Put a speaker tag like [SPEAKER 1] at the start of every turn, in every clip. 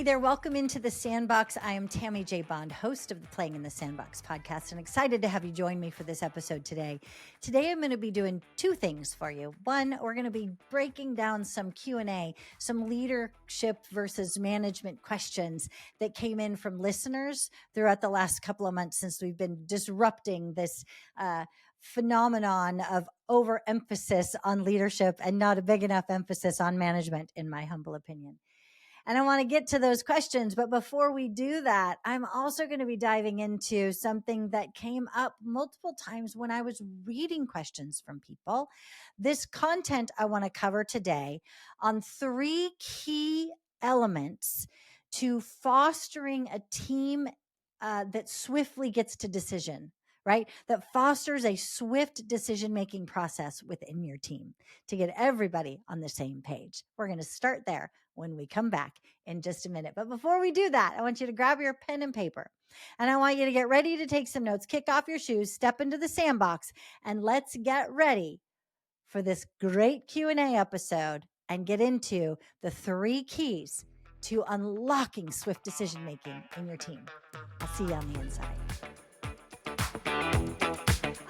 [SPEAKER 1] Hey there, welcome into the Sandbox. I am Tammy J. Bond, host of the Playing in the Sandbox podcast, and excited to have you join me for this episode today. Today, I'm going to be doing two things for you. One, we're going to be breaking down some Q&A, some leadership versus management questions that came in from listeners throughout the last couple of months since we've been disrupting this phenomenon of overemphasis on leadership and not a big enough emphasis on management, in my humble opinion. And I want to get to those questions. But before we do that, I'm also going to be diving into something that came up multiple times when I was reading questions from people. This content I want to cover today on 3 key elements to fostering a team that swiftly gets to decision, right? That fosters a swift decision-making process within your team to get everybody on the same page. We're going to start there when we come back in just a minute. But before we do that, I want you to grab your pen and paper, and I want you to get ready to take some notes, kick off your shoes, step into the sandbox, and let's get ready for this great Q&A episode and get into the 3 keys to unlocking swift decision-making in your team. I'll see you on the inside.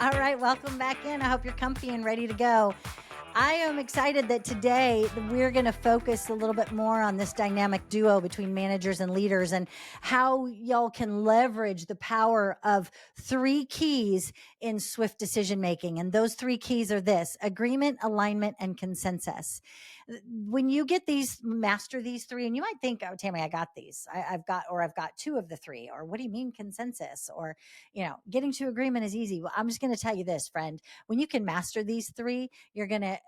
[SPEAKER 1] All right, welcome back in. I hope you're comfy and ready to go. I am excited that today we're going to focus a little bit more on this dynamic duo between managers and leaders and how y'all can leverage the power of 3 keys in swift decision making. And those 3 keys are this: agreement, alignment, and consensus. When you get these, master these 3, and you might think, oh, Tammy, I got these. I've got 2 of the 3. Or what do you mean consensus? Or, getting to agreement is easy. Well, I'm just going to tell you this, friend. When you can master these 3, you're going to,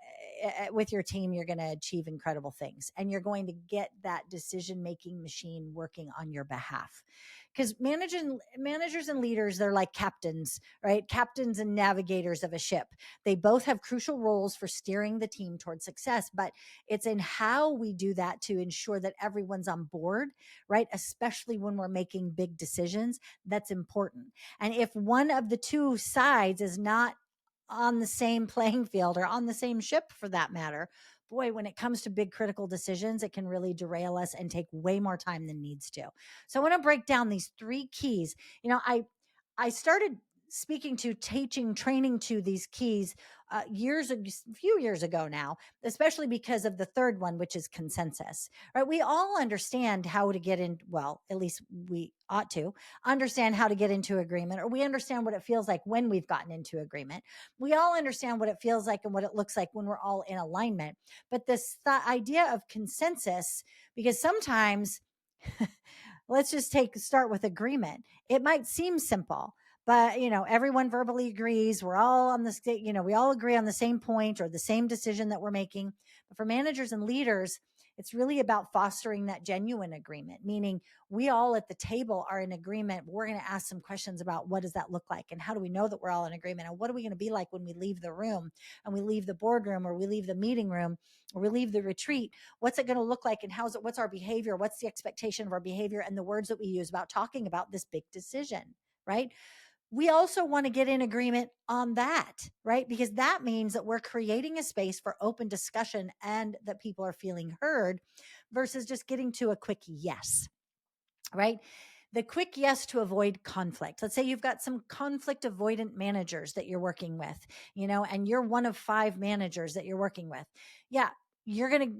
[SPEAKER 1] with your team, you're going to achieve incredible things, and you're going to get that decision-making machine working on your behalf. Because managers and leaders, they're like captains, right? Captains and navigators of a ship. They both have crucial roles for steering the team towards success, but it's in how we do that to ensure that everyone's on board, right? Especially when we're making big decisions, that's important. And if one of the 2 sides is not on the same playing field or on the same ship for that matter, boy, when it comes to big critical decisions, it can really derail us and take way more time than needs to. So I want to break down these 3 keys. I started speaking to, teaching, training to these keys a few years ago now, especially because of the 3rd one, which is consensus, right? We all understand how to get in. Well, at least we ought to understand how to get into agreement, or we understand what it feels like when we've gotten into agreement. We all understand what it feels like and what it looks like when we're all in alignment. But this idea of consensus, because sometimes let's just start with agreement. It might seem simple, but everyone verbally agrees. We're all on we all agree on the same point or the same decision that we're making. But for managers and leaders, it's really about fostering that genuine agreement, meaning we all at the table are in agreement. We're going to ask some questions about what does that look like, and how do we know that we're all in agreement, and what are we going to be like when we leave the room and we leave the boardroom or we leave the meeting room or we leave the retreat. What's it going to look like, and what's our behavior? What's the expectation of our behavior and the words that we use about talking about this big decision, right? We also want to get in agreement on that, right? Because that means that we're creating a space for open discussion and that people are feeling heard versus just getting to a quick yes, right? The quick yes to avoid conflict. Let's say you've got some conflict avoidant managers that you're working with, and you're one of 5 managers that you're working with. Yeah.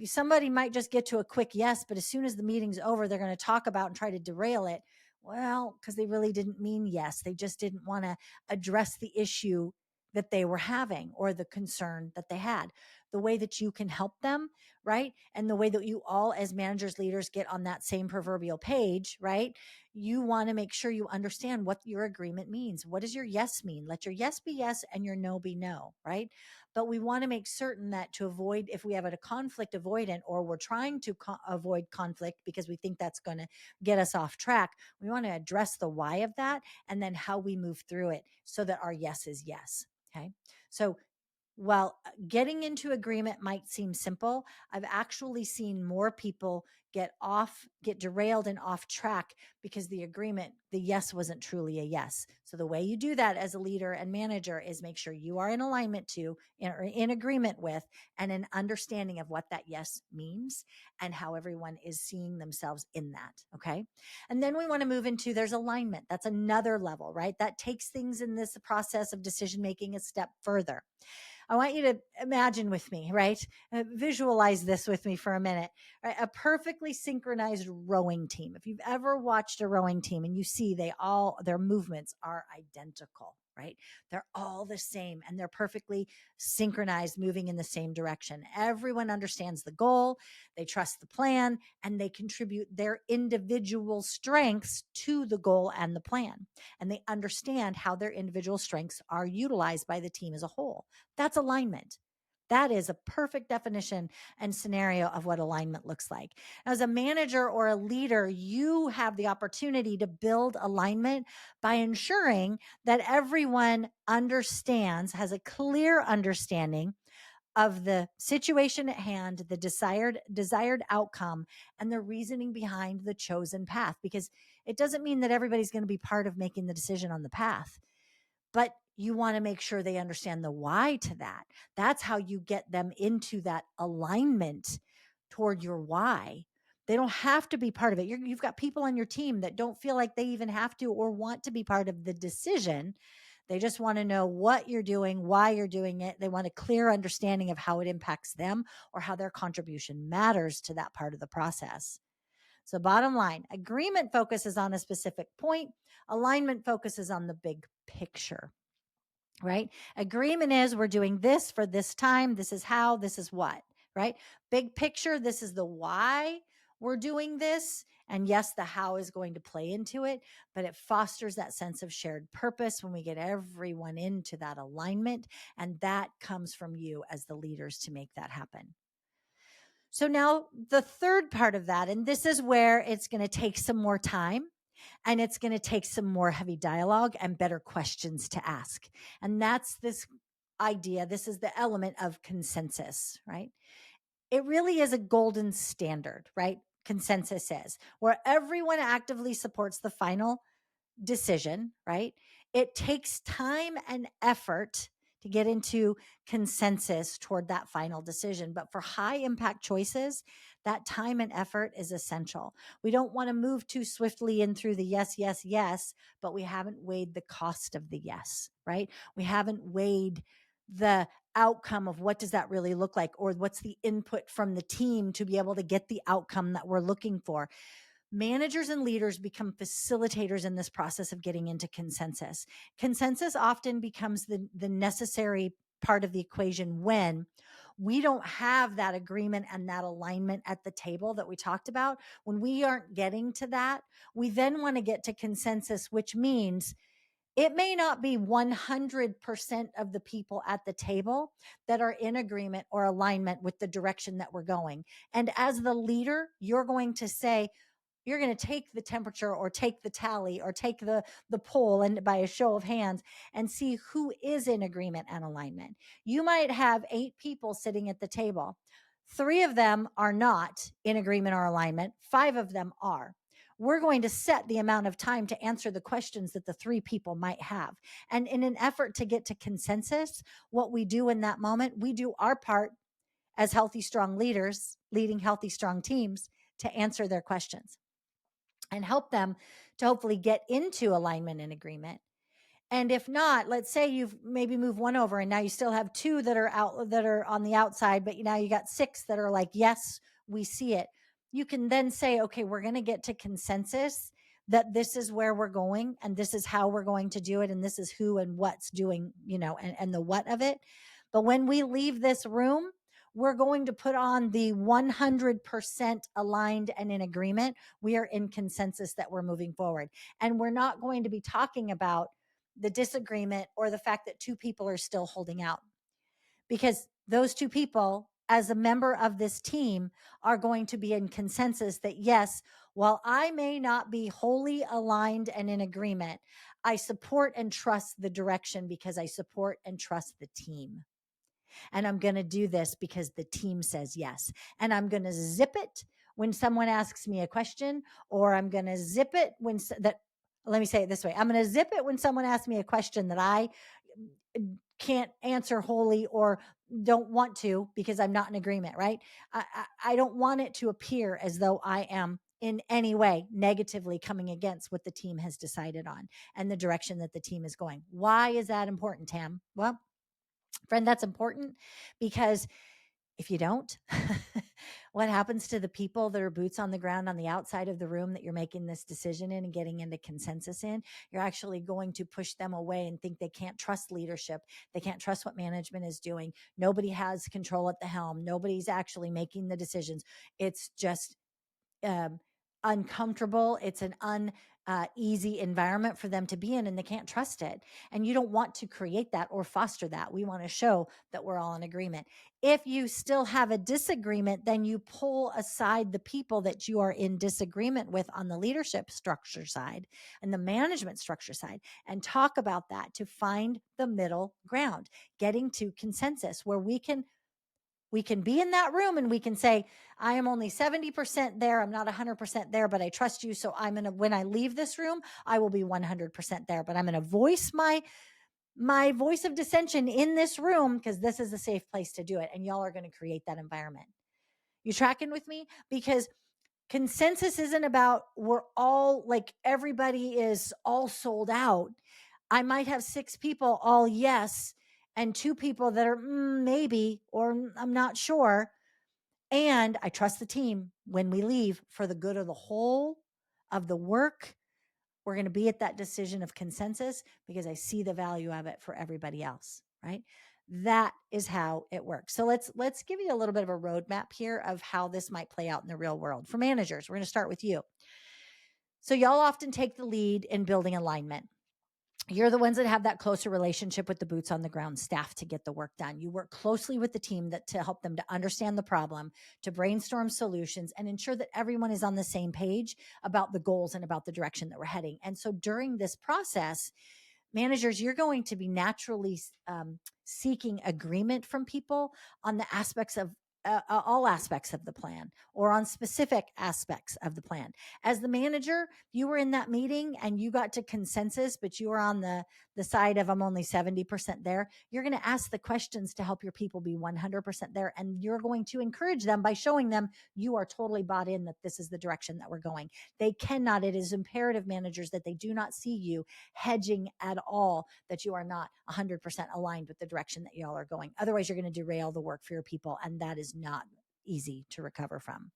[SPEAKER 1] Somebody might just get to a quick yes, but as soon as the meeting's over, they're going to talk about and try to derail it. Well, because they really didn't mean yes. They just didn't want to address the issue that they were having or the concern that they had. The way that you can help them, right? And the way that you all as managers, leaders get on that same proverbial page, right? You want to make sure you understand what your agreement means. What does your yes mean? Let your yes be yes and your no be no, right? But we want to make certain that to avoid, if we have a conflict avoidant or we're trying to avoid conflict because we think that's going to get us off track, we want to address the why of that and then how we move through it so that our yes is yes. Okay. So while getting into agreement might seem simple, I've actually seen more people get derailed and off track because the yes wasn't truly a yes. So the way you do that as a leader and manager is make sure you are in alignment to, or in agreement with, and an understanding of what that yes means and how everyone is seeing themselves in that. Okay. And then we want to move into there's alignment. That's another level, right? That takes things in this process of decision making a step further. I want you to imagine with me, right? Visualize this with me for a minute. Right? A perfectly synchronized rowing team. If you've ever watched a rowing team and you see their movements are identical, right? They're all the same and they're perfectly synchronized, moving in the same direction. Everyone understands the goal, they trust the plan, and they contribute their individual strengths to the goal and the plan. And they understand how their individual strengths are utilized by the team as a whole. That's alignment. That is a perfect definition and scenario of what alignment looks like. As a manager or a leader, you have the opportunity to build alignment by ensuring that everyone has a clear understanding of the situation at hand, the desired outcome, and the reasoning behind the chosen path. Because it doesn't mean that everybody's going to be part of making the decision on the path, but you want to make sure they understand the why to that. That's how you get them into that alignment toward your why. They don't have to be part of it. You've got people on your team that don't feel like they even have to or want to be part of the decision. They just want to know what you're doing, why you're doing it. They want a clear understanding of how it impacts them or how their contribution matters to that part of the process. So bottom line, agreement focuses on a specific point. Alignment focuses on the big picture, right? Agreement is we're doing this for this time. This is how, this is what, right? Big picture, this is the why we're doing this. And yes, the how is going to play into it, but it fosters that sense of shared purpose when we get everyone into that alignment. And that comes from you as the leaders to make that happen. So now the third part of that, and this is where it's going to take some more time and it's going to take some more heavy dialogue and better questions to ask. And that's this idea. This is the element of consensus, right? It really is a golden standard, right? Consensus is where everyone actively supports the final decision, right? It takes time and effort to get into consensus toward that final decision. But for high impact choices, that time and effort is essential. We don't want to move too swiftly in through the yes, yes, yes, but we haven't weighed the cost of the yes, right? We haven't weighed the outcome of what does that really look like, or what's the input from the team to be able to get the outcome that we're looking for. Managers and leaders become facilitators in this process of getting into consensus. Consensus often becomes the necessary part of the equation when we don't have that agreement and that alignment at the table that we talked about. When we aren't getting to that, we then want to get to consensus, which means it may not be 100% of the people at the table that are in agreement or alignment with the direction that we're going. And as the leader, you're going to take the temperature or take the tally or take the poll and by a show of hands and see who is in agreement and alignment. You might have 8 people sitting at the table. 3 of them are not in agreement or alignment. 5 of them are. We're going to set the amount of time to answer the questions that the 3 people might have. And in an effort to get to consensus, what we do in that moment, we do our part as healthy, strong leaders, leading healthy, strong teams to answer their questions and help them to hopefully get into alignment and agreement. And if not, let's say you've maybe moved 1 over and now you still have 2 that are on the outside, but now you got 6 that are like, yes, we see it. You can then say, okay, we're going to get to consensus that this is where we're going and this is how we're going to do it. And this is who and what's doing, and the what of it. But when we leave this room, we're going to put on the 100% aligned and in agreement. We are in consensus that we're moving forward. And we're not going to be talking about the disagreement or the fact that 2 people are still holding out, because those 2 people, as a member of this team, are going to be in consensus that, yes, while I may not be wholly aligned and in agreement, I support and trust the direction because I support and trust the team. And I'm going to do this because the team says yes. And I'm going to zip it when someone asks me a question, or I'm going to zip it let me say it this way. I'm going to zip it when someone asks me a question that I can't answer wholly or don't want to because I'm not in agreement, right? I don't want it to appear as though I am in any way negatively coming against what the team has decided on and the direction that the team is going. Why is that important, Tam? Well, friend, that's important because if you don't, what happens to the people that are boots on the ground on the outside of the room that you're making this decision in and getting into consensus in? You're actually going to push them away and think they can't trust leadership. They can't trust what management is doing. Nobody has control at the helm. Nobody's actually making the decisions. It's just um, uncomfortable. It's an uneasy environment for them to be in, and they can't trust it. And you don't want to create that or foster that. We want to show that we're all in agreement. If you still have a disagreement, then you pull aside the people that you are in disagreement with on the leadership structure side and the management structure side and talk about that to find the middle ground, getting to consensus where we can be in that room and we can say, I am only 70% there. I'm not 100% there, but I trust you. So I'm going to, when I leave this room, I will be 100% there, but I'm going to voice my voice of dissension in this room because this is a safe place to do it. And y'all are going to create that environment. You tracking with me? Because consensus isn't about we're all like everybody is all sold out. I might have 6 people all yes and 2 people that are maybe or I'm not sure. And I trust the team when we leave for the good of the whole of the work. We're going to be at that decision of consensus because I see the value of it for everybody else, right? That is how it works. So let's give you a little bit of a roadmap here of how this might play out in the real world. For managers, we're going to start with you. So y'all often take the lead in building alignment. You're the ones that have that closer relationship with the boots on the ground staff to get the work done. You work closely with the team to help them to understand the problem, to brainstorm solutions, and ensure that everyone is on the same page about the goals and about the direction that we're heading. And so during this process, managers, you're going to be naturally seeking agreement from people on the aspects of all aspects of the plan or on specific aspects of the plan. As the manager, you were in that meeting and you got to consensus, but you were on the side of I'm only 70% there. You're going to ask the questions to help your people be 100% there. And you're going to encourage them by showing them you are totally bought in that this is the direction that we're going. They cannot, it is imperative, managers, that they do not see you hedging at all, that you are not 100% aligned with the direction that y'all are going. Otherwise, you're going to derail the work for your people. And that is not easy to recover from.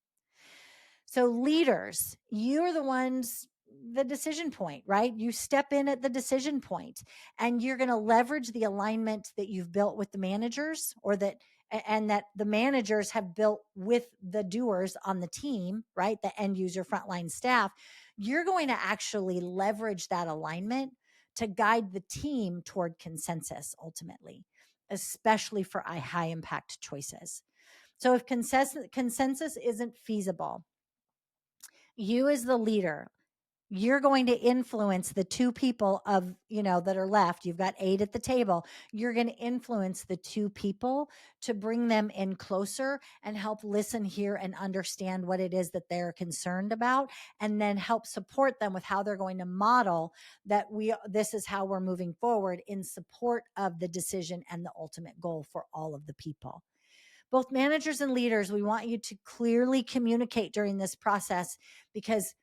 [SPEAKER 1] So leaders, you're the ones, the decision point, right? You step in at the decision point and you're going to leverage the alignment that you've built with the managers and that the managers have built with the doers on the team, right? The end user frontline staff. You're going to actually leverage that alignment to guide the team toward consensus ultimately, especially for high impact choices. So if consensus isn't feasible, you as the leader, you're going to influence the 2 people that are left. You've got 8 at the table. You're going to influence the 2 people to bring them in closer and help listen, hear, and understand what it is that they're concerned about, and then help support them with how they're going to model that this is how we're moving forward in support of the decision and the ultimate goal for all of the people. Both managers and leaders, we want you to clearly communicate during this process, because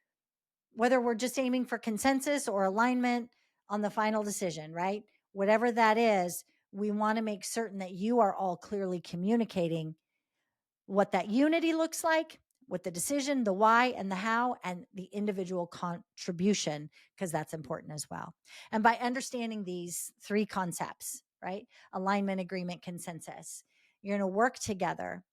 [SPEAKER 1] whether we're just aiming for consensus or alignment on the final decision, right? Whatever that is, we want to make certain that you are all clearly communicating what that unity looks like, what the decision, the why, and the how, and the individual contribution, because that's important as well. And by understanding these 3 concepts, right? Alignment, agreement, consensus, you're going to work together.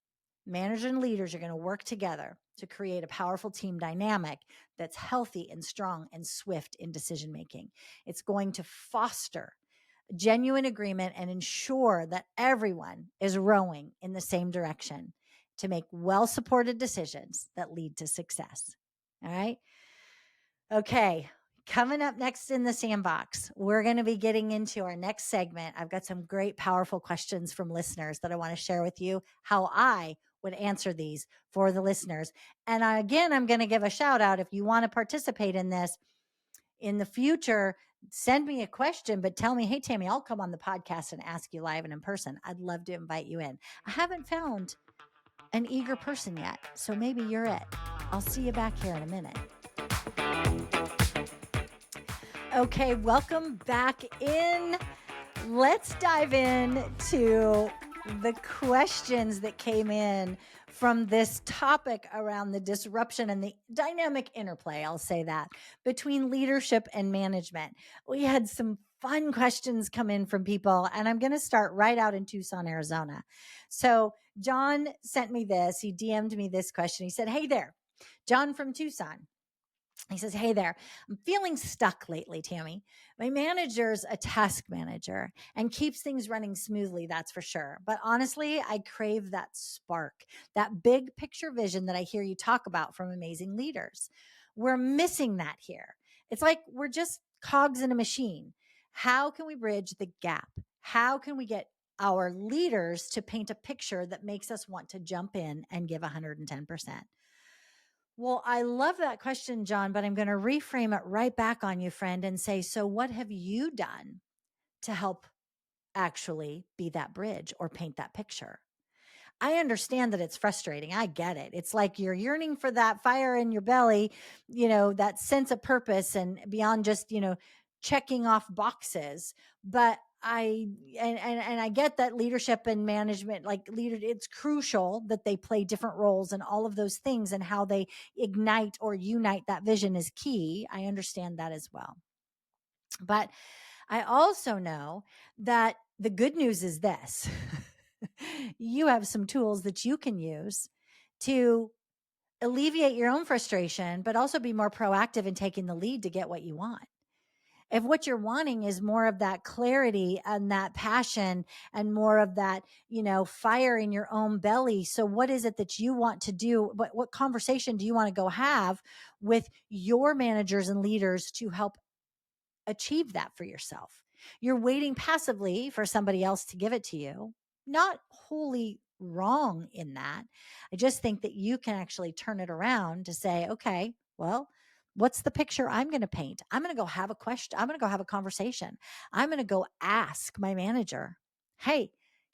[SPEAKER 1] Managers and leaders are going to work together to create a powerful team dynamic that's healthy and strong and swift in decision making. It's going to foster genuine agreement and ensure that everyone is rowing in the same direction to make well-supported decisions that lead to success. All right. Okay. Coming up next in the Sandbox, we're going to be getting into our next segment. I've got some great, powerful questions from listeners that I want to share with you how I would answer these for the listeners. And again, I'm going to give a shout out if you want to participate in this in the future. Send me a question, but tell me, hey, Tammy, I'll come on the podcast and ask you live and in person. I'd love to invite you in. I haven't found an eager person yet, so maybe you're it. I'll see you back here in a minute. Okay, welcome back in. Let's dive into the questions that came in from this topic around the disruption and the dynamic interplay, I'll say that, between leadership and management. We had some fun questions come in from people, and I'm going to start right out in Tucson, Arizona. So John sent me this. He DM'd me this question. He said, hey there, John from Tucson. He says, hey there, I'm feeling stuck lately, Tammy. My manager's a task manager and keeps things running smoothly, that's for sure. But honestly, I crave that spark, that big picture vision that I hear you talk about from amazing leaders. We're missing that here. It's like we're just cogs in a machine. How can we bridge the gap? How can we get our leaders to paint a picture that makes us want to jump in and give 110%? Well, I love that question, John, but I'm going to reframe it right back on you, friend, and say, so what have you done to help actually be that bridge or paint that picture? I understand that it's frustrating. I get it. It's like you're yearning for that fire in your belly, that sense of purpose and beyond just, checking off boxes. But and I get that leadership and management, like leader, it's crucial that they play different roles and all of those things, and how they ignite or unite that vision is key. I understand that as well. But I also know that the good news is this. You have some tools that you can use to alleviate your own frustration, but also be more proactive in taking the lead to get what you want. If what you're wanting is more of that clarity and that passion and more of that, fire in your own belly. So what is it that you want to do? What conversation do you want to go have with your managers and leaders to help achieve that for yourself? You're waiting passively for somebody else to give it to you. Not wholly wrong in that. I just think that you can actually turn it around to say, okay, well, what's the picture I'm going to paint? I'm going to go have a question. I'm going to go have a conversation. I'm going to go ask my manager, hey,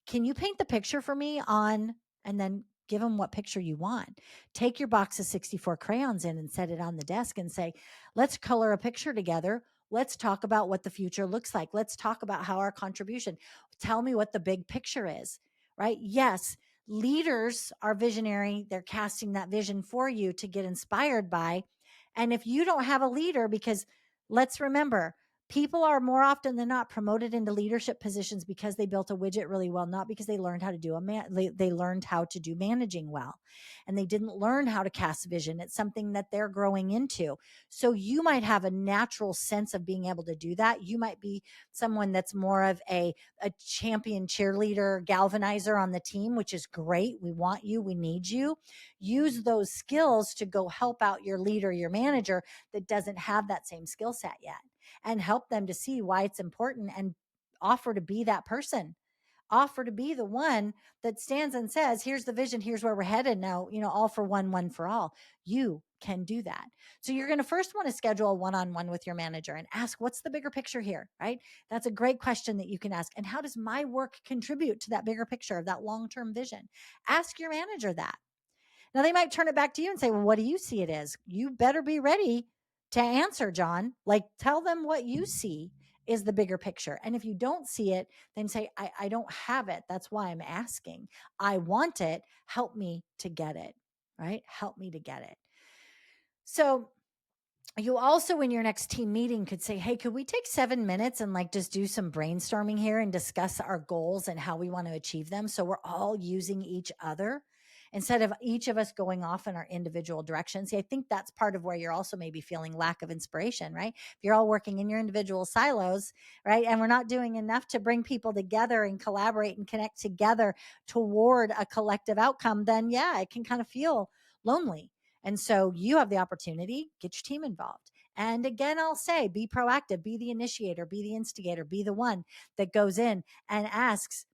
[SPEAKER 1] can you paint the picture for me on, and then give them what picture you want. Take your box of 64 crayons in and set it on the desk and say, let's color a picture together. Let's talk about what the future looks like. Let's talk about how our contribution, tell me what the big picture is, right? Yes, leaders are visionary. They're casting that vision for you to get inspired by. And if you don't have a leader, because let's remember, people are more often than not promoted into leadership positions because they built a widget really well, not because they learned how to do they learned how to do managing well, and they didn't learn how to cast vision. It's something that they're growing into. So you might have a natural sense of being able to do that. You might be someone that's more of a champion cheerleader, galvanizer on the team, which is great. We want you. We need you. Use those skills to go help out your leader, your manager that doesn't have that same skill set yet, and help them to see why it's important, and offer to be that person. Offer to be the one that stands and says, here's the vision, here's where we're headed now, all for one, one for all. You can do that. So you're going to first want to schedule a one-on-one with your manager and ask, what's the bigger picture here, right? That's a great question that you can ask. And how does my work contribute to that bigger picture of that long-term vision? Ask your manager that. Now, they might turn it back to you and say, well, what do you see it as? You better be ready to answer, John. Like, tell them what you see is the bigger picture. And if you don't see it, then say, I don't have it. That's why I'm asking. I want it. Help me to get it, right? Help me to get it. So you also, in your next team meeting, could say, hey, could we take 7 minutes and just do some brainstorming here and discuss our goals and how we want to achieve them? So we're all using each other instead of each of us going off in our individual directions. See, I think that's part of where you're also maybe feeling lack of inspiration, right? If you're all working in your individual silos, right? And we're not doing enough to bring people together and collaborate and connect together toward a collective outcome, then yeah, it can kind of feel lonely. And so you have the opportunity, get your team involved. And again, I'll say, be proactive, be the initiator, be the instigator, be the one that goes in and asks,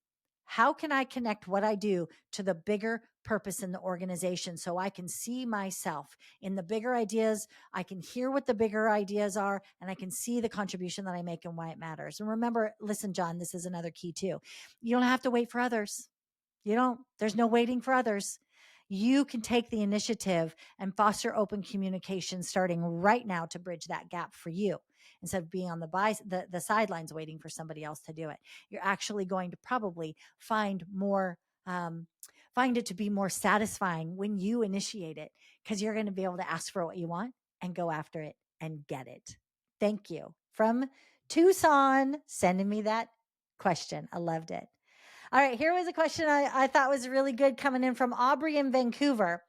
[SPEAKER 1] How can I connect what I do to the bigger purpose in the organization so I can see myself in the bigger ideas? I can hear what the bigger ideas are, and I can see the contribution that I make and why it matters. And remember, listen, John, this is another key too. You don't have to wait for others. There's no waiting for others. You can take the initiative and foster open communication starting right now to bridge that gap for you instead of being on the sidelines waiting for somebody else to do it. You're actually going to probably find it to be more satisfying when you initiate it, because you're going to be able to ask for what you want and go after it and get it. Thank you. From Tucson, sending me that question. I loved it. All right, here was a question I thought was really good coming in from Aubrey in Vancouver.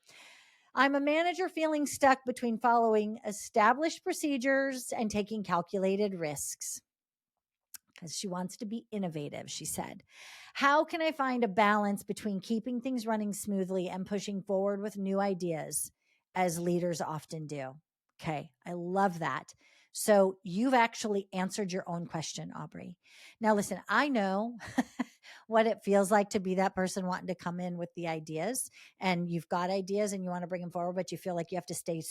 [SPEAKER 1] I'm a manager feeling stuck between following established procedures and taking calculated risks, because she wants to be innovative, she said. How can I find a balance between keeping things running smoothly and pushing forward with new ideas, as leaders often do? Okay, I love that. So you've actually answered your own question, Aubrey. Now, listen, I know what it feels like to be that person wanting to come in with the ideas, and you've got ideas and you want to bring them forward, but you feel like you have to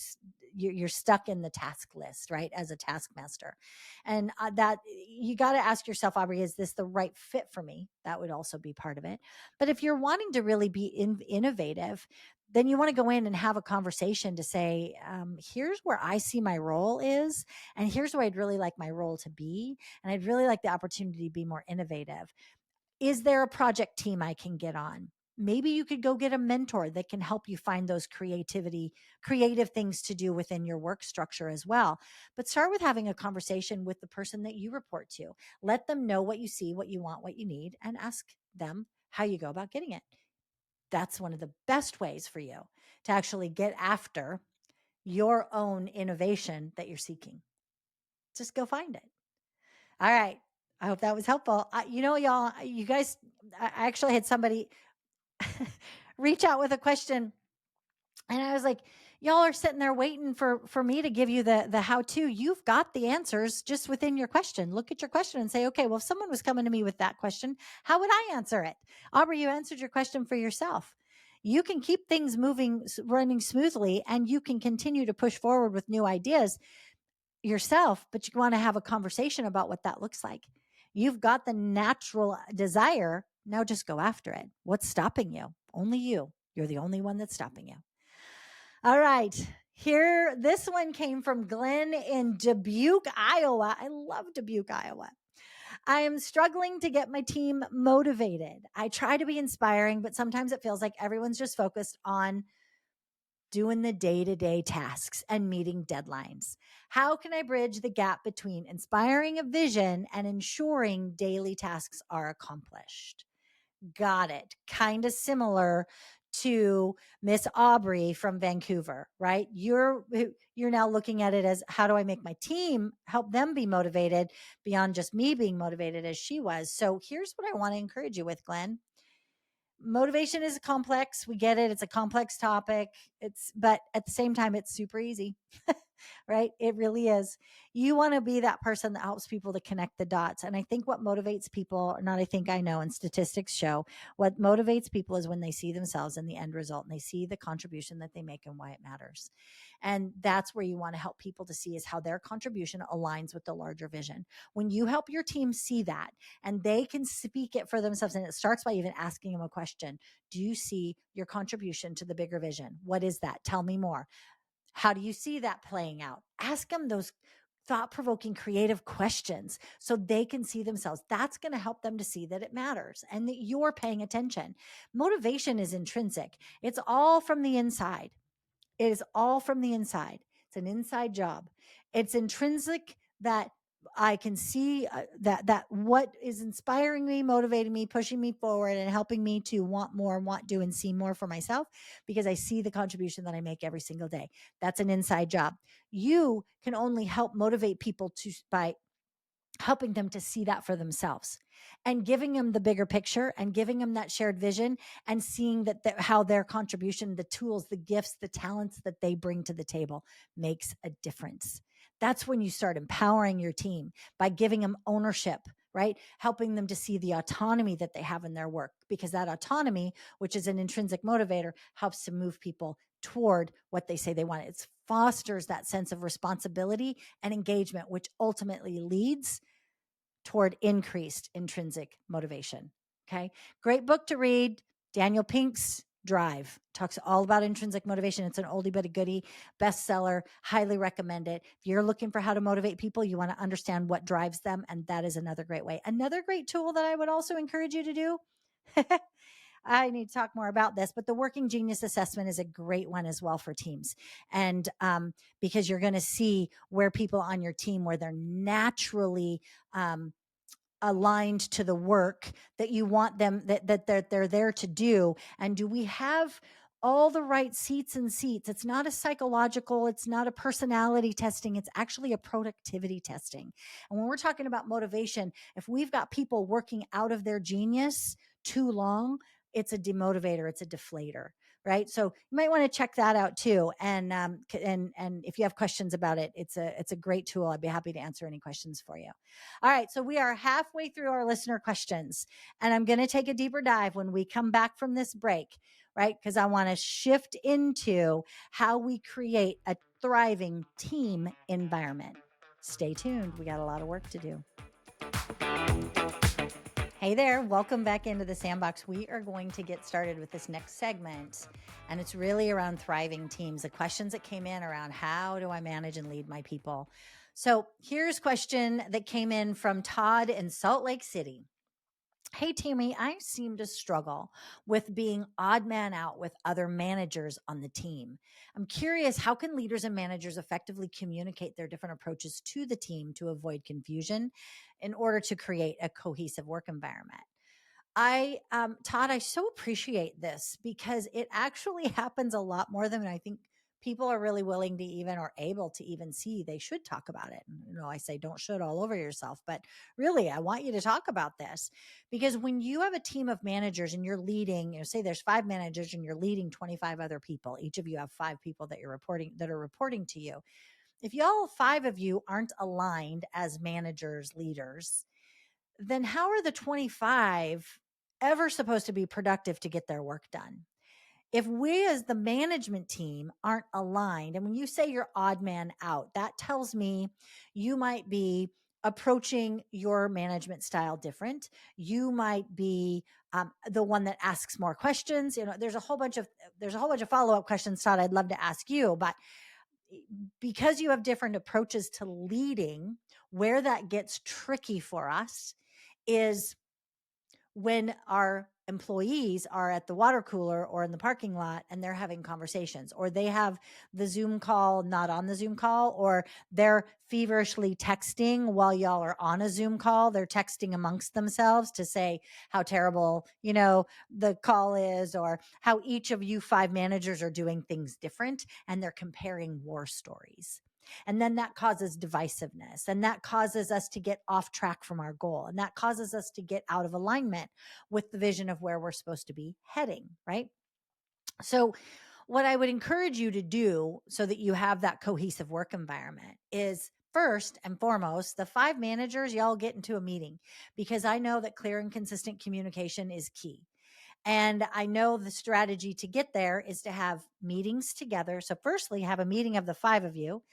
[SPEAKER 1] you're stuck in the task list, right? As a taskmaster. And that you got to ask yourself, Aubrey, is this the right fit for me? That would also be part of it. But if you're wanting to really be innovative, then you want to go in and have a conversation to say, here's where I see my role is, and here's where I'd really like my role to be. And I'd really like the opportunity to be more innovative. Is there a project team I can get on? Maybe you could go get a mentor that can help you find those creative things to do within your work structure as well. But start with having a conversation with the person that you report to. Let them know what you see, what you want, what you need, and ask them how you go about getting it. That's one of the best ways for you to actually get after your own innovation that you're seeking. Just go find it. All right. I hope that was helpful. Y'all, you guys, I actually had somebody reach out with a question, and I was like, y'all are sitting there waiting for me to give you the how to. You've got the answers just within your question. Look at your question and say, okay, well, if someone was coming to me with that question, how would I answer it? Aubrey, you answered your question for yourself. You can keep things running smoothly, and you can continue to push forward with new ideas yourself, but you want to have a conversation about what that looks like. You've got the natural desire. Now just go after it. What's stopping you? Only you. You're the only one that's stopping you. All right. Here, this one came from Glenn in Dubuque, Iowa. I love Dubuque, Iowa. I am struggling to get my team motivated. I try to be inspiring, but sometimes it feels like everyone's just focused on doing the day-to-day tasks and meeting deadlines. How can I bridge the gap between inspiring a vision and ensuring daily tasks are accomplished? Got it. Kind of similar to Miss Aubrey from Vancouver, right? You're now looking at it as, how do I make my team, help them be motivated beyond just me being motivated as she was? So here's what I want to encourage you with, Glenn. Motivation is complex. We get it. It's a complex topic. But at the same time, it's super easy, right? It really is. You want to be that person that helps people to connect the dots. And I think what motivates people, I know, and statistics show, what motivates people is when they see themselves in the end result and they see the contribution that they make and why it matters. And that's where you want to help people to see is how their contribution aligns with the larger vision. When you help your team see that and they can speak it for themselves, and it starts by even asking them a question. Do you see your contribution to the bigger vision? What is that? Tell me more. How do you see that playing out? Ask them those thought-provoking, creative questions so they can see themselves. That's going to help them to see that it matters and that you're paying attention. Motivation is intrinsic. It's all from the inside. It is all from the inside. It's an inside job. It's intrinsic that I can see that what is inspiring me, motivating me, pushing me forward, and helping me to want more, want to, and see more for myself, because I see the contribution that I make every single day. That's an inside job. You can only help motivate people by helping them to see that for themselves and giving them the bigger picture and giving them that shared vision and seeing how their contribution, the tools, the gifts, the talents that they bring to the table makes a difference. That's when you start empowering your team by giving them ownership right? Helping them to see the autonomy that they have in their work, because that autonomy, which is an intrinsic motivator, helps to move people toward what they say they want. It fosters that sense of responsibility and engagement, which ultimately leads toward increased intrinsic motivation. Okay. Great book to read. Daniel Pink's Drive talks all about intrinsic motivation. It's an oldie but a goodie bestseller. Highly recommend it. If you're looking for how to motivate people, you want to understand what drives them. And that is another great way. Another great tool that I would also encourage you to do. I need to talk more about this, but the working genius assessment is a great one as well for teams. And because you're going to see where people on your team, where they're naturally aligned to the work that you want them, that they're there to do. And do we have all the right seats and seats? It's not a psychological, it's not a personality testing, it's actually a productivity testing. And when we're talking about motivation, if we've got people working out of their genius too long, it's a demotivator, it's a deflator, right? So you might want to check that out too. And if you have questions about it, it's a great tool. I'd be happy to answer any questions for you. All right, so we are halfway through our listener questions, and I'm going to take a deeper dive when we come back from this break, right? Because I want to shift into how we create a thriving team environment. Stay tuned. We got a lot of work to do. Hey there, welcome back into the Sandbox. We are going to get started with this next segment, and it's really around thriving teams. The questions that came in around how do I manage and lead my people? So here's a question that came in from Todd in Salt Lake City. Hey, Tammy, I seem to struggle with being odd man out with other managers on the team. I'm curious, how can leaders and managers effectively communicate their different approaches to the team to avoid confusion in order to create a cohesive work environment? Todd, I so appreciate this because it actually happens a lot more than I think people are really willing to even or able to even see. They should talk about it. I say don't should all over yourself, but really, I want you to talk about this because when you have a team of managers and you're leading, say there's 5 managers and you're leading 25 other people, each of you have 5 people that are reporting to you. If y'all 5 of you aren't aligned as managers, leaders, then how are the 25 ever supposed to be productive to get their work done? If we as the management team aren't aligned, and when you say you're odd man out, that tells me you might be approaching your management style different. You might be the one that asks more questions. There's a whole bunch of follow-up questions, Todd, I'd love to ask you, but because you have different approaches to leading, where that gets tricky for us is when our employees are at the water cooler or in the parking lot and they're having conversations, or they have the Zoom call not on the Zoom call, or they're feverishly texting while y'all are on a Zoom call. They're texting amongst themselves to say how terrible, the call is, or how each of you 5 managers are doing things different, and they're comparing war stories. And then that causes divisiveness, and that causes us to get off track from our goal. And that causes us to get out of alignment with the vision of where we're supposed to be heading, right? So what I would encourage you to do so that you have that cohesive work environment is, first and foremost, the 5 managers, y'all get into a meeting, because I know that clear and consistent communication is key. And I know the strategy to get there is to have meetings together. So firstly, have a meeting of the 5 of you.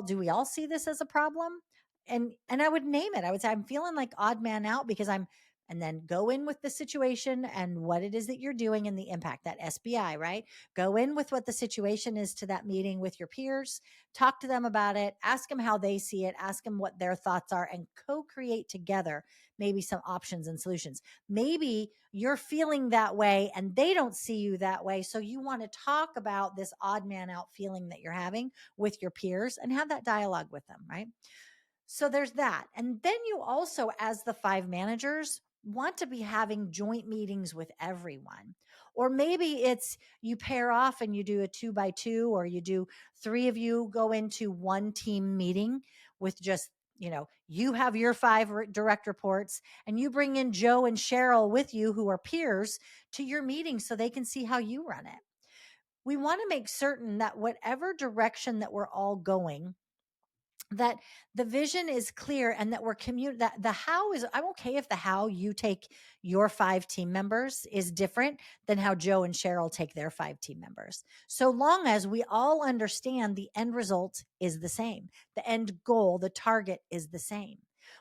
[SPEAKER 1] Do we all see this as a problem? And I would name it. I would say, I'm feeling like odd man out because and then go in with the situation and what it is that you're doing and the impact, that SBI, right? Go in with what the situation is to that meeting with your peers, talk to them about it, ask them how they see it, ask them what their thoughts are, and co-create together maybe some options and solutions. Maybe you're feeling that way and they don't see you that way. So you want to talk about this odd man out feeling that you're having with your peers and have that dialogue with them, right? So there's that. And then you also, as the 5 managers, want to be having joint meetings with everyone. Or maybe it's you pair off and you do a 2x2, or you do 3 of you go into one team meeting with just, you have your 5 direct reports, and you bring in Joe and Cheryl with you, who are peers, to your meeting so they can see how you run it. We want to make certain that whatever direction that we're all going, that the vision is clear and that that the how is, I'm okay if the how you take your 5 team members is different than how Joe and Cheryl take their 5 team members. So long as we all understand the end result is the same, the end goal, the target is the same.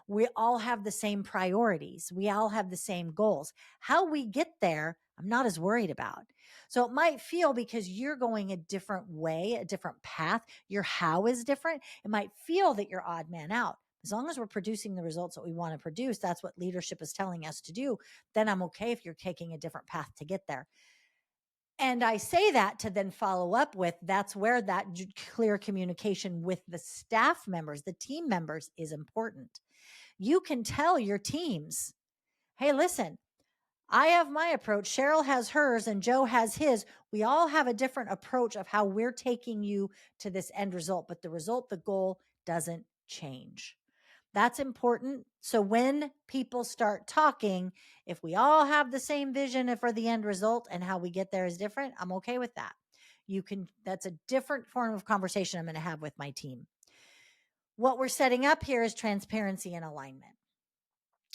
[SPEAKER 1] We all have the same priorities. We all have the same goals. How we get there, I'm not as worried about. So it might feel, because you're going a different way, a different path, your how is different. It might feel that you're odd man out. As long as we're producing the results that we want to produce, that's what leadership is telling us to do. Then I'm okay if you're taking a different path to get there. And I say that to then follow up with, that's where that clear communication with the staff members, the team members, is important. You can tell your teams, hey, listen, I have my approach, Cheryl has hers, and Joe has his. We all have a different approach of how we're taking you to this end result, but the result, the goal, doesn't change. That's important. So when people start talking, if we all have the same vision for the end result and how we get there is different, I'm okay with that. That's a different form of conversation I'm going to have with my team. What we're setting up here is transparency and alignment.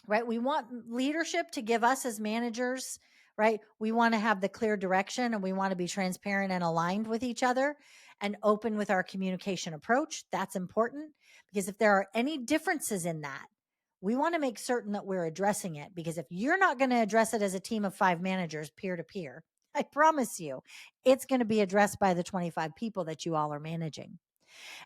[SPEAKER 1] Right? We want leadership to give us as managers, right? We want to have the clear direction, and we want to be transparent and aligned with each other and open with our communication approach. That's important, because if there are any differences in that, we want to make certain that we're addressing it, because if you're not going to address it as a team of 5 managers peer to peer, I promise you, it's going to be addressed by the 25 people that you all are managing.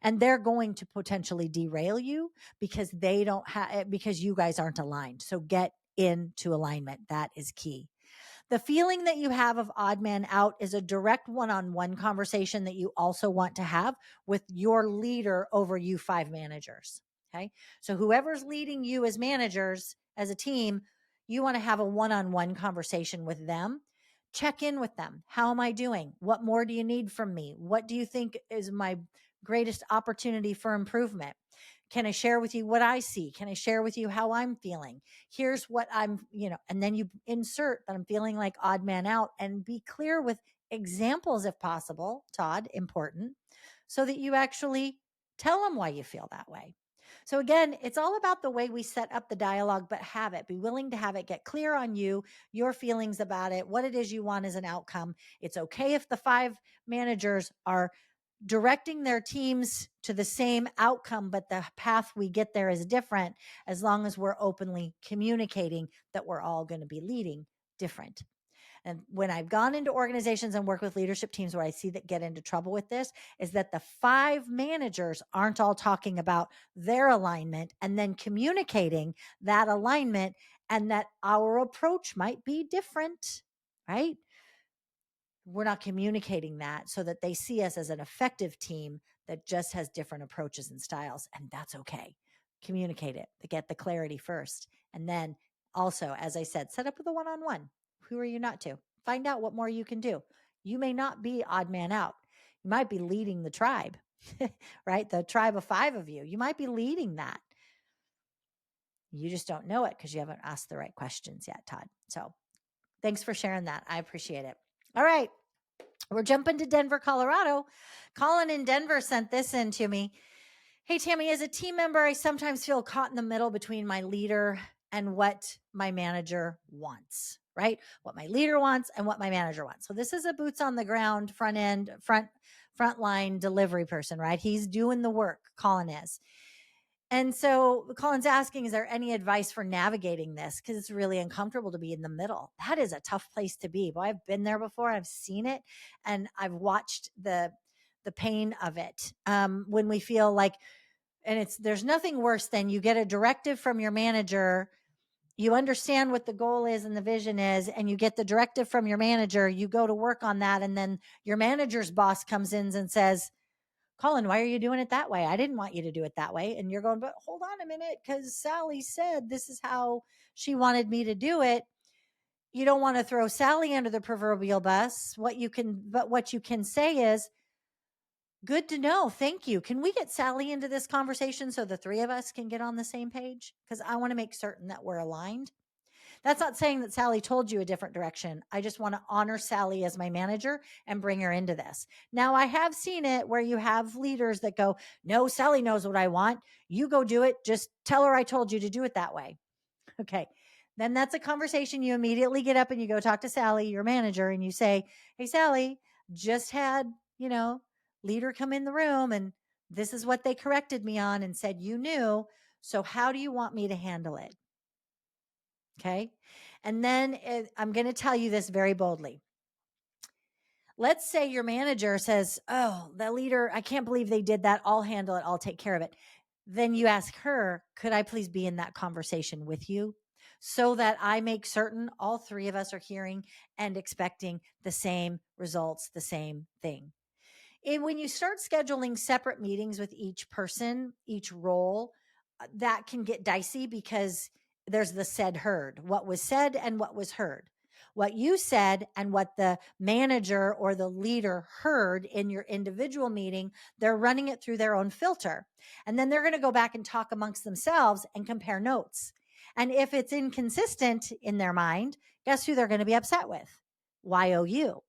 [SPEAKER 1] And they're going to potentially derail you because because you guys aren't aligned. So get into alignment. That is key. The feeling that you have of odd man out is a direct one-on-one conversation that you also want to have with your leader over you 5 managers. Okay. So whoever's leading you as managers, as a team, you want to have a one-on-one conversation with them. Check in with them. How am I doing? What more do you need from me? What do you think is my greatest opportunity for improvement? Can I share with you what I see? Can I share with you how I'm feeling? Here's what and then you insert that I'm feeling like odd man out, and be clear with examples if possible, Todd, important, so that you actually tell them why you feel that way. So again, it's all about the way we set up the dialogue, but be willing to have it, get clear on you, your feelings about it, what it is you want as an outcome. It's okay if the 5 managers are directing their teams to the same outcome, but the path we get there is different, as long as we're openly communicating that we're all going to be leading different. And when I've gone into organizations and work with leadership teams where I see that get into trouble with this, is that the 5 managers aren't all talking about their alignment and then communicating that alignment, and that our approach might be different, right? We're not communicating that so that they see us as an effective team that just has different approaches and styles. And that's okay. Communicate it to get the clarity first. And then also, as I said, set up with a one-on-one. Who are you not to? Find out what more you can do. You may not be odd man out. You might be leading the tribe, right? The tribe of 5 of you. You might be leading that. You just don't know it because you haven't asked the right questions yet, Todd. So thanks for sharing that. I appreciate it. All right. We're jumping to Denver, Colorado. Colin in Denver sent this in to me. Hey, Tammy, as a team member, I sometimes feel caught in the middle between my leader and what my manager wants, right? What my leader wants and what my manager wants. So this is a boots on the ground, frontline delivery person, right? He's doing the work, Colin is. And so Colin's asking, is there any advice for navigating this? Because it's really uncomfortable to be in the middle. That is a tough place to be. Boy, I've been there before. I've seen it, and I've watched the pain of it. When we feel like, and there's nothing worse than you get a directive from your manager. You understand what the goal is and the vision is, and you get the directive from your manager. You go to work on that, and then your manager's boss comes in and says, Colin, why are you doing it that way? I didn't want you to do it that way. And you're going, but hold on a minute, because Sally said this is how she wanted me to do it. You don't want to throw Sally under the proverbial bus. What you can say is, good to know. Thank you. Can we get Sally into this conversation so the 3 of us can get on the same page? Because I want to make certain that we're aligned. That's not saying that Sally told you a different direction. I just want to honor Sally as my manager and bring her into this. Now, I have seen it where you have leaders that go, no, Sally knows what I want. You go do it. Just tell her I told you to do it that way. Okay. Then that's a conversation you immediately get up and you go talk to Sally, your manager, and you say, hey, Sally, just had, leader come in the room and this is what they corrected me on and said you knew. So how do you want me to handle it? Okay. And then I'm going to tell you this very boldly. Let's say your manager says, oh, the leader, I can't believe they did that. I'll handle it. I'll take care of it. Then you ask her, could I please be in that conversation with you so that I make certain all three of us are hearing and expecting the same results, the same thing. And when you start scheduling separate meetings with each person, each role, that can get dicey because there's the said heard, what was said and what was heard. What you said and what the manager or the leader heard in your individual meeting, they're running it through their own filter. And then they're going to go back and talk amongst themselves and compare notes. And if it's inconsistent in their mind, guess who they're going to be upset with? YOU.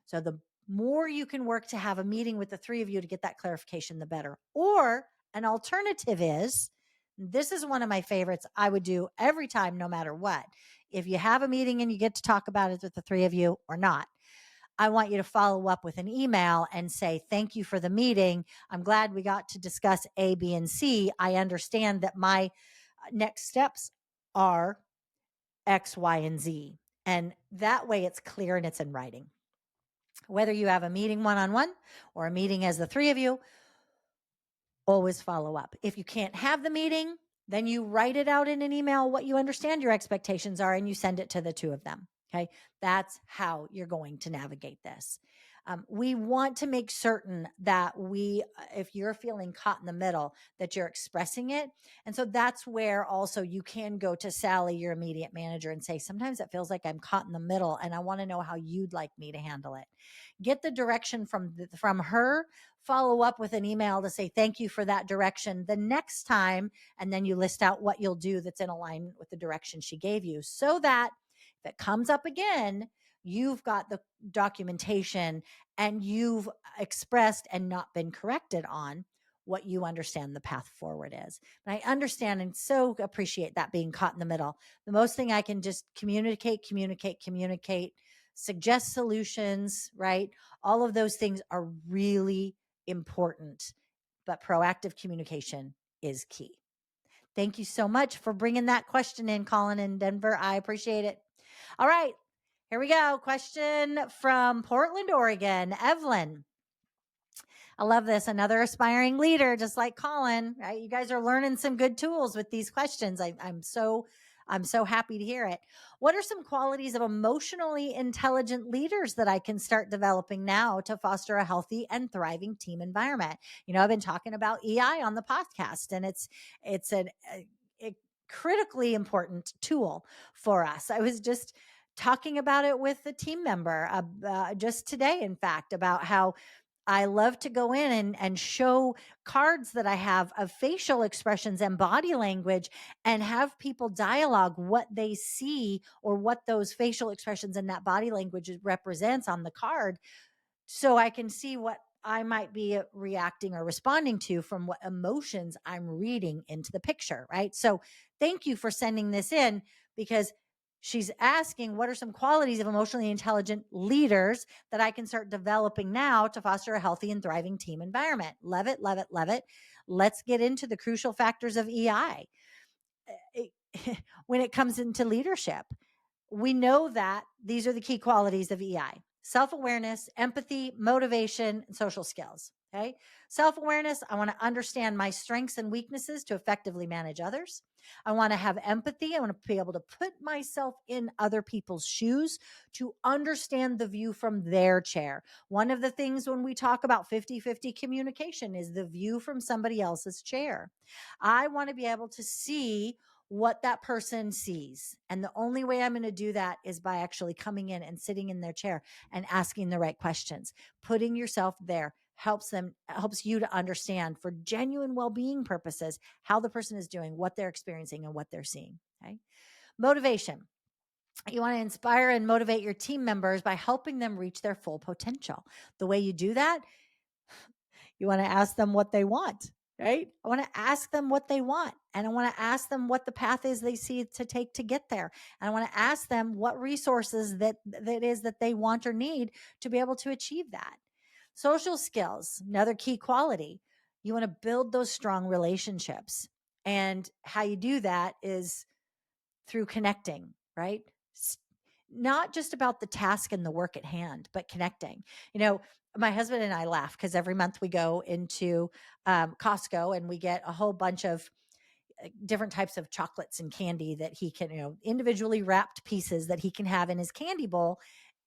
[SPEAKER 1] So the more you can work to have a meeting with the three of you to get that clarification, the better. Or an alternative is, this is one of my favorites I would do every time, no matter what. If you have a meeting and you get to talk about it with the three of you or not, I want you to follow up with an email and say, thank you for the meeting. I'm glad we got to discuss A, B, and C. I understand that my next steps are X, Y, and Z. And that way it's clear and it's in writing. Whether you have a meeting one-on-one or a meeting as the three of you, always follow up. If you can't have the meeting, then you write it out in an email what you understand your expectations are and you send it to the two of them. Okay. That's how you're going to navigate this. We want to make certain that if you're feeling caught in the middle, that you're expressing it. And so that's where also you can go to Sally, your immediate manager, and say, sometimes it feels like I'm caught in the middle and I want to know how you'd like me to handle it. Get the direction from her, follow up with an email to say, thank you for that direction the next time. And then you list out what you'll do that's in alignment with the direction she gave you so that if it comes up again, you've got the documentation and you've expressed and not been corrected on what you understand the path forward is. And I understand and so appreciate that being caught in the middle. The most thing I can just communicate, suggest solutions, right? All of those things are really important, but proactive communication is key. Thank you so much for bringing that question in, Colin in Denver. I appreciate it. All right, here we go. Question from Portland, Oregon. Evelyn. I love this. Another aspiring leader, just like Colin, right? You guys are learning some good tools with these questions. I'm so happy to hear it. What are some qualities of emotionally intelligent leaders that I can start developing now to foster a healthy and thriving team environment? I've been talking about EI on the podcast, and it's a critically important tool for us. I was just talking about it with a team member just today, in fact, about how I love to go in and show cards that I have of facial expressions and body language and have people dialogue what they see or what those facial expressions and that body language represents on the card, so I can see what I might be reacting or responding to from what emotions I'm reading into the picture, right? So thank you for sending this in, because she's asking, what are some qualities of emotionally intelligent leaders that I can start developing now to foster a healthy and thriving team environment? Love it, love it, love it. Let's get into the crucial factors of EI. When it comes into leadership, we know that these are the key qualities of EI: self-awareness, empathy, motivation, and social skills. Okay. Self-awareness. I want to understand my strengths and weaknesses to effectively manage others. I want to have empathy. I want to be able to put myself in other people's shoes to understand the view from their chair. One of the things when we talk about 50-50 communication is the view from somebody else's chair. I want to be able to see what that person sees. And the only way I'm going to do that is by actually coming in and sitting in their chair and asking the right questions. Putting yourself there helps you to understand, for genuine well-being purposes, how the person is doing, what they're experiencing, and what they're seeing. Okay. Motivation. You want to inspire and motivate your team members by helping them reach their full potential. The way you do that, you want to ask them what they want, right? I want to ask them what they want. And I want to ask them what the path is they see to take to get there. And I want to ask them what resources that is that they want or need to be able to achieve that. Social skills, another key quality. You want to build those strong relationships. And how you do that is through connecting, right? Not just about the task and the work at hand, but connecting. You know, my husband and I laugh because every month we go into Costco and we get a whole bunch of different types of chocolates and candy that he can, individually wrapped pieces that he can have in his candy bowl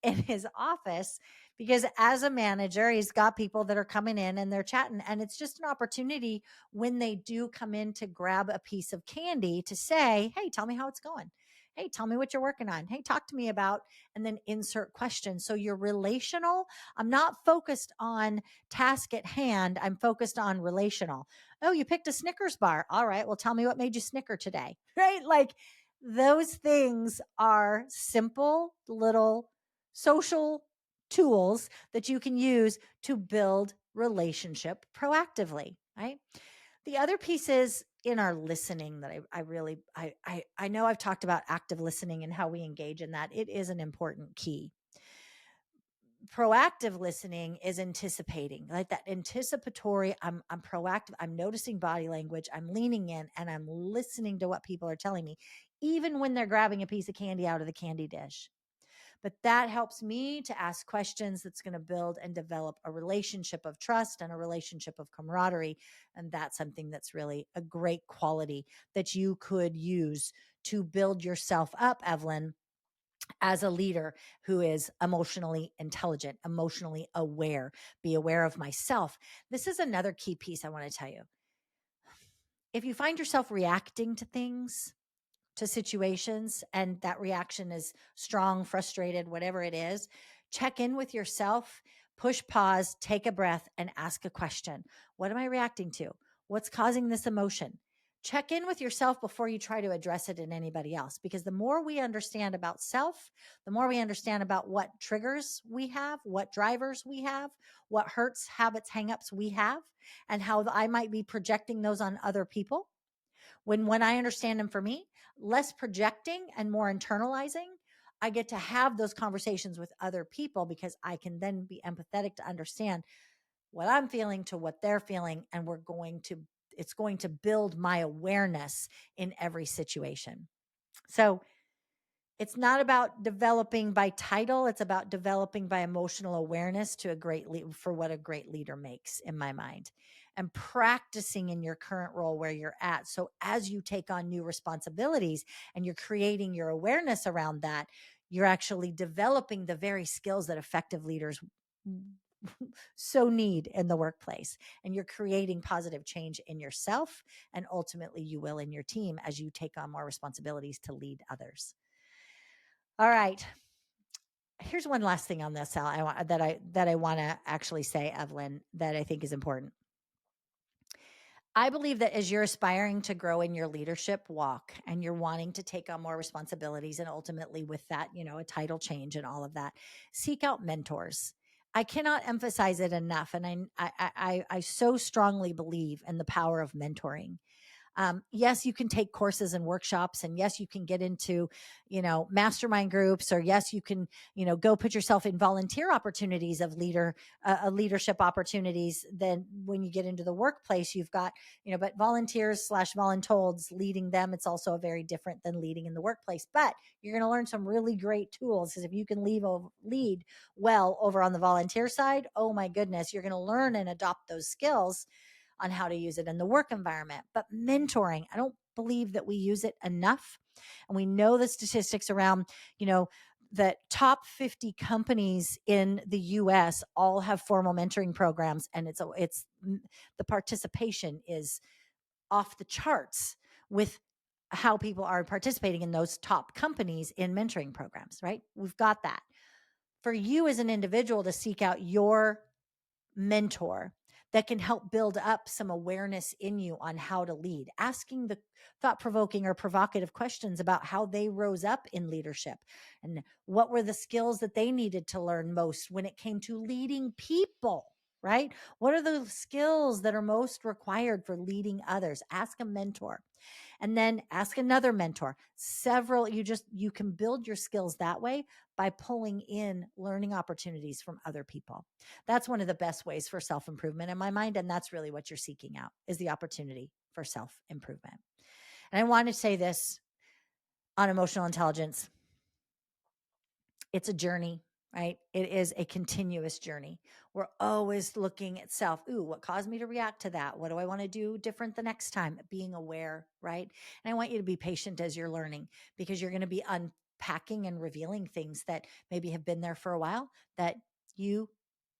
[SPEAKER 1] in his office. Because as a manager, he's got people that are coming in and they're chatting. And it's just an opportunity when they do come in to grab a piece of candy to say, hey, tell me how it's going. Hey, tell me what you're working on. Hey, talk to me about, and then insert questions. So you're relational. I'm not focused on task at hand. I'm focused on relational. Oh, you picked a Snickers bar. All right. Well, tell me what made you snicker today. Right? Like those things are simple little social tools that you can use to build relationship proactively. Right. The other piece is in our listening that I really I know I've talked about active listening and how we engage in that. It is an important key. Proactive listening is anticipating, like that anticipatory. I'm proactive. I'm noticing body language. I'm leaning in and I'm listening to what people are telling me, even when they're grabbing a piece of candy out of the candy dish. But that helps me to ask questions that's going to build and develop a relationship of trust and a relationship of camaraderie. And that's something that's really a great quality that you could use to build yourself up, Evelyn, as a leader who is emotionally intelligent, emotionally aware, be aware of myself. This is another key piece I want to tell you. If you find yourself reacting to things, to situations, and that reaction is strong, frustrated, whatever it is, check in with yourself, push pause, take a breath, and ask a question. What am I reacting to? What's causing this emotion? Check in with yourself before you try to address it in anybody else, because the more we understand about self, the more we understand about what triggers we have, what drivers we have, what hurts, habits, hangups we have, and how I might be projecting those on other people. When I understand them for me, less projecting and more internalizing, I get to have those conversations with other people because I can then be empathetic to understand what I'm feeling to what they're feeling. And it's going to build my awareness in every situation. So it's not about developing by title. It's about developing by emotional awareness to for what a great leader makes in my mind, and practicing in your current role where you're at. So as you take on new responsibilities and you're creating your awareness around that, you're actually developing the very skills that effective leaders so need in the workplace. And you're creating positive change in yourself. And ultimately you will in your team as you take on more responsibilities to lead others. All right. Here's one last thing on this, Sal. That I want to actually say, Evelyn, that I think is important. I believe that as you're aspiring to grow in your leadership walk and you're wanting to take on more responsibilities, and ultimately with that, a title change and all of that, seek out mentors. I cannot emphasize it enough, and I so strongly believe in the power of mentoring. Yes, you can take courses and workshops, and yes, you can get into, mastermind groups, or yes, you can, go put yourself in volunteer opportunities of leadership opportunities. Then when you get into the workplace, you've got, but volunteers slash voluntold, leading them, it's also very different than leading in the workplace, but you're going to learn some really great tools, because if you can lead well over on the volunteer side, oh my goodness, you're going to learn and adopt those skills on how to use it in the work environment. But mentoring, I don't believe that we use it enough. And we know the statistics around, the top 50 companies in the US all have formal mentoring programs, and it's the participation is off the charts with how people are participating in those top companies in mentoring programs, right? We've got that. For you as an individual to seek out your mentor that can help build up some awareness in you on how to lead, asking the thought-provoking or provocative questions about how they rose up in leadership and what were the skills that they needed to learn most when it came to leading people, right? What are the skills that are most required for leading others? Ask a mentor. And then ask another mentor. You can build your skills that way by pulling in learning opportunities from other people. That's one of the best ways for self-improvement in my mind. And that's really what you're seeking out, is the opportunity for self-improvement. And I want to say this on emotional intelligence. It's a journey, right? It is a continuous journey. We're always looking at self. Ooh, what caused me to react to that? What do I want to do different the next time? Being aware, right? And I want you to be patient as you're learning, because you're going to be unpacking and revealing things that maybe have been there for a while that you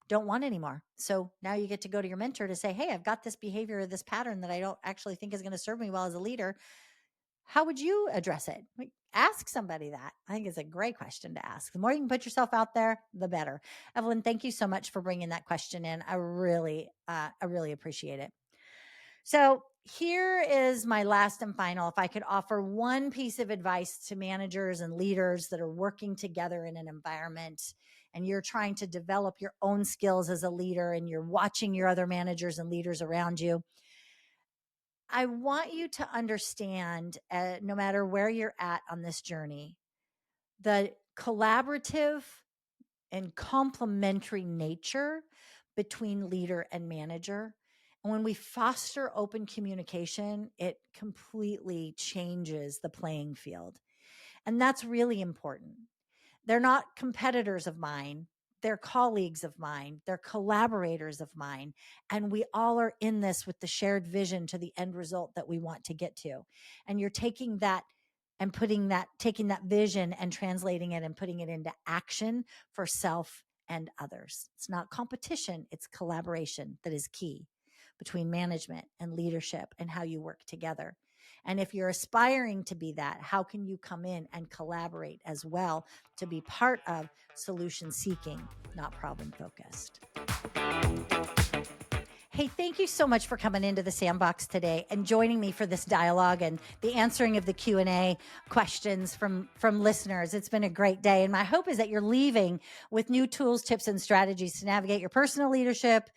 [SPEAKER 1] don't want anymore. So now you get to go to your mentor to say, hey, I've got this behavior or this pattern that I don't actually think is going to serve me well as a leader. How would you address it? Like, ask somebody that. I think it's a great question to ask. The more you can put yourself out there, the better. Evelyn, thank you so much for bringing that question in. I really appreciate it. So here is my last and final. If I could offer one piece of advice to managers and leaders that are working together in an environment, and you're trying to develop your own skills as a leader, and you're watching your other managers and leaders around you, I want you to understand, no matter where you're at on this journey, the collaborative and complementary nature between leader and manager. And when we foster open communication, it completely changes the playing field. And that's really important. They're not competitors of mine. They're colleagues of mine. They're collaborators of mine. And we all are in this with the shared vision to the end result that we want to get to. And you're taking that and taking that vision and translating it and putting it into action for self and others. It's not competition, it's collaboration that is key between management and leadership and how you work together. And if you're aspiring to be that, how can you come in and collaborate as well to be part of solution seeking, not problem focused? Hey, thank you so much for coming into the Sandbox today and joining me for this dialogue and the answering of the Q&A questions from listeners. It's been a great day. And my hope is that you're leaving with new tools, tips, and strategies to navigate your personal leadership,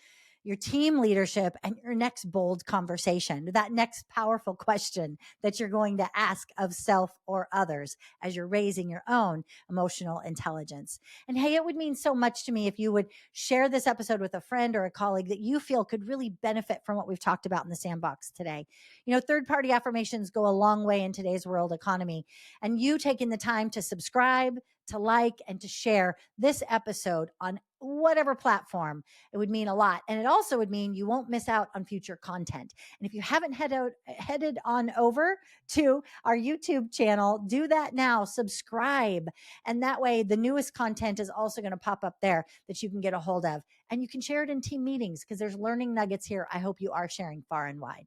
[SPEAKER 1] your team leadership, and your next bold conversation, that next powerful question that you're going to ask of self or others as you're raising your own emotional intelligence. And hey, it would mean so much to me if you would share this episode with a friend or a colleague that you feel could really benefit from what we've talked about in the Sandbox today. You know, third-party affirmations go a long way in today's world economy. And you taking the time to subscribe, to like, and to share this episode on whatever platform, it would mean a lot. And it also would mean you won't miss out on future content. And if you haven't headed on over to our YouTube channel, do that now, subscribe. And that way the newest content is also going to pop up there that you can get a hold of. And you can share it in team meetings because there's learning nuggets here I hope you are sharing far and wide.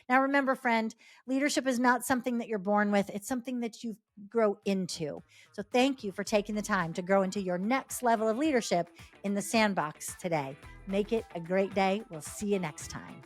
[SPEAKER 1] Now, remember, friend, leadership is not something that you're born with. It's something that you grow into. So thank you for taking the time to grow into your next level of leadership in the Sandbox today. Make it a great day. We'll see you next time.